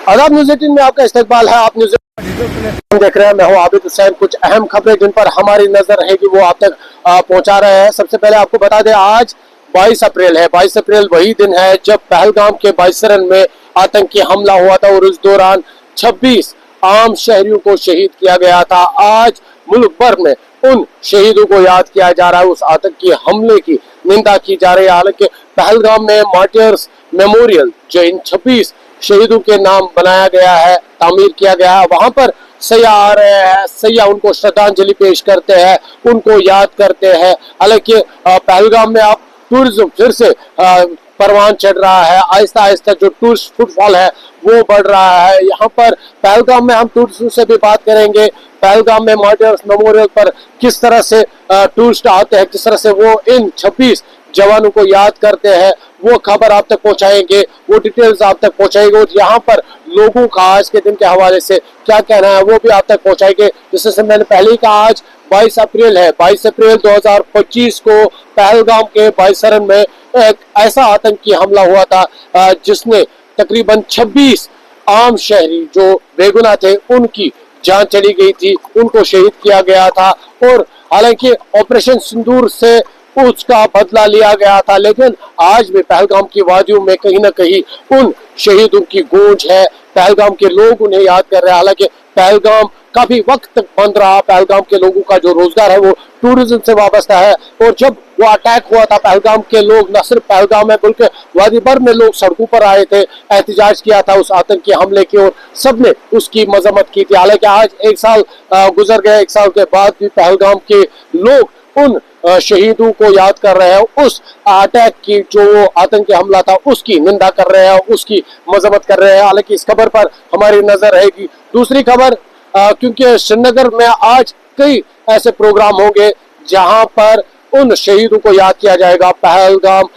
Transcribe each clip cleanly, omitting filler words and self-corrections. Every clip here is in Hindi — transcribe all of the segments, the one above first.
आदाब न्यूज़ 18 में आपका इस्तकबाल है। आप न्यूज़ 18 देख रहे हैं। मैं हूं आबिद हुसैन। कुछ अहम खबरें जिन पर हमारी नजर रहेगी वो आप तक पहुंचा रहे हैं। सबसे पहले आपको बता दें, आज 22 अप्रैल है। 22 अप्रैल वही दिन है जब पहलगाम के बाइसरन में आतंकी हमला हुआ था और उस दौरान 26 आम शहरियों को शहीद किया गया था। आज मुल्क भर में उन शहीदों को याद किया जा रहा है। उस आतंकी हमले की निंदा की जा रही है। हालांकि पहलगाम में मार्टियर्स मेमोरियल, जो इन 26 शहीदों के नाम बनाया गया है, तामीर किया गया है, वहां पर सैयाह आ रहे हैं। सैयाह उनको श्रद्धांजलि पेश करते हैं, उनको याद करते हैं। हालांकि पहलगाम में आप टूरिज्म फिर से परवान चढ़ रहा है। आहिस्ता आहिस्ता जो टूरिस्ट फुटफॉल है वो बढ़ रहा है। यहाँ पर पहलगाम में हम टूरिस्टों से भी बात करेंगे। पहलगाम में मार्टियर्स मेमोरियल पर किस तरह से टूरिस्ट आते हैं, किस तरह से वो इन 26 जवानों को याद करते हैं, वो खबर आप तक पहुंचाएंगे, वो डिटेल्स आप तक पहुंचाएंगे। और यहाँ पर लोगों का आज के दिन के हवाले से क्या कहना है वो भी आप तक पहुंचाएंगे। जैसे मैंने पहले ही कहा, आज 22 अप्रैल है। 22 अप्रैल 2025 को पहलगाम के बाइसरन में एक ऐसा आतंकी हमला हुआ था जिसने तकरीबन 26 आम शहरी जो बेगुनाह थे उनकी जान चली गई थी, उनको शहीद किया गया था। और हालांकि ऑपरेशन सिंदूर से उसका बदला लिया गया था, लेकिन आज भी पहलगाम की वादियों में कहीं ना कहीं उन शहीदों की गूंज है। पहलगाम के लोग उन्हें याद कर रहे हैं। हालांकि पहलगाम काफी वक्त तक बंद रहा। पहलगाम के लोगों का जो रोजगार है वो टूरिज्म से वाबस्ता है। और जब वो अटैक हुआ था, पहलगाम के लोग, न सिर्फ पहलगाम है बल्कि वादी भर में लोग सड़कों पर आए थे, एहतजाज किया था उस आतंकी हमले की और सबने उसकी मजम्मत की थी। हालांकि आज एक साल गुजर गया, एक साल के बाद भी पहलगाम के लोग उन शहीदों को याद कर रहे हैं। उस अटैक की, जो आतंकी हमला था, उसकी निंदा कर रहे हैं, उसकी मजम्मत कर रहे हैं। हालांकि इस खबर पर हमारी नजर रहेगी। दूसरी खबर, क्योंकि श्रीनगर में आज कई ऐसे प्रोग्राम होंगे जहां पर उन शहीदों को याद किया जाएगा। पहलगाम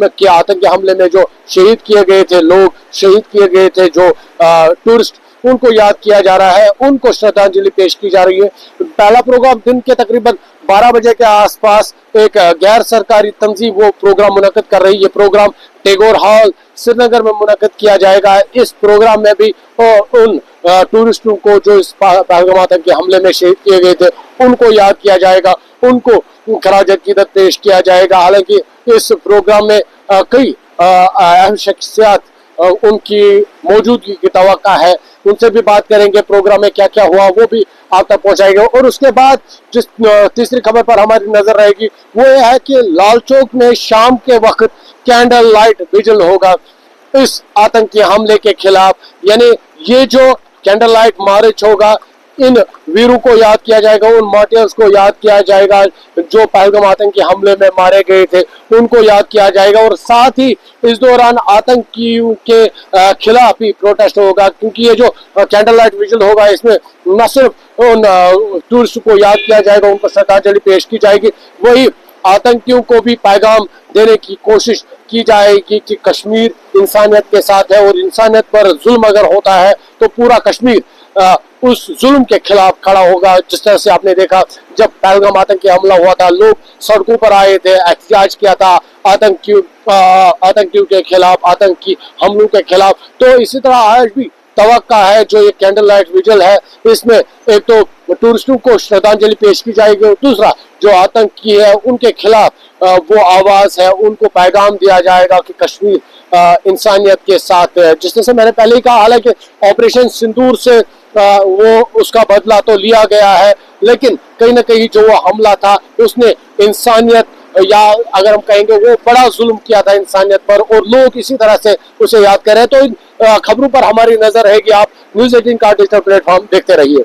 के आतंकी हमले में जो शहीद किए गए थे लोग, शहीद किए गए थे जो टूरिस्ट, उनको याद किया जा रहा है, उनको श्रद्धांजलि पेश की जा रही है। पहला प्रोग्राम दिन के तकरीबन 12 बजे के आसपास एक गैर सरकारी तंजीम वो प्रोग्राम मुनक्किद कर रही है। ये प्रोग्राम टैगोर हॉल श्रीनगर में मुनक्किद किया जाएगा। इस प्रोग्राम में भी उन टूरिस्टों को जो इस पहलगाम आतंकी हमले में शहीद किए गए थे उनको याद किया जाएगा, उनको खराज अकीदत पेश किया जाएगा। हालांकि इस प्रोग्राम में कई अहम शख्सियत उनकी मौजूदगी की तवक्का है। उनसे भी बात करेंगे, प्रोग्राम में क्या क्या हुआ वो भी आप तक पहुंचाएंगे। और उसके बाद जिस तीसरी खबर पर हमारी नजर रहेगी वो ये है कि लाल चौक में शाम के वक्त कैंडल लाइट विजिल होगा इस आतंकी हमले के खिलाफ। यानी ये जो कैंडल लाइट मार्च होगा, इन वीरों को याद किया जाएगा, उन मार्टियर्स को याद किया जाएगा जो पहलगाम आतंकी हमले में मारे गए थे, उनको याद किया जाएगा। और साथ ही इस दौरान आतंकियों के खिलाफ ही प्रोटेस्ट होगा, क्योंकि ये जो कैंडल लाइट विजिल होगा इसमें न सिर्फ उन टूरिस्ट को याद किया जाएगा, उनको श्रद्धांजलि पेश की जाएगी, वही आतंकियों को भी पैगाम देने की कोशिश की जाएगी कि कश्मीर इंसानियत के साथ है और इंसानियत पर जुल्म अगर होता है तो पूरा कश्मीर उस जुल्म के खिलाफ खड़ा होगा। जिस तरह से आपने देखा जब पहलगाम आतंकी हमला हुआ था, लोग सड़कों पर आए थे, एहतजाज किया था आतंकियों के खिलाफ, आतंकी हमलों के खिलाफ। तो इसी तरह आज भी तवक्का है जो ये कैंडल लाइट विजिल है, इसमें एक तो टूरिस्टों को श्रद्धांजलि पेश की जाएगी और दूसरा जो आतंकी है उनके खिलाफ वो आवाज है, उनको पैगाम दिया जाएगा कि कश्मीर इंसानियत के साथ है। जिस तरह से मैंने पहले ही कहा, हालांकि ऑपरेशन सिंदूर से वो उसका बदला तो लिया गया है, लेकिन कहीं ना कहीं जो वो हमला था उसने इंसानियत, या अगर हम कहेंगे वो बड़ा जुल्म किया था इंसानियत पर, और लोग इसी तरह से उसे याद कर रहे हैं। तो इन खबरों पर हमारी नजर रहेगी। आप न्यूज़ 18 का डिजिटल प्लेटफॉर्म देखते रहिए।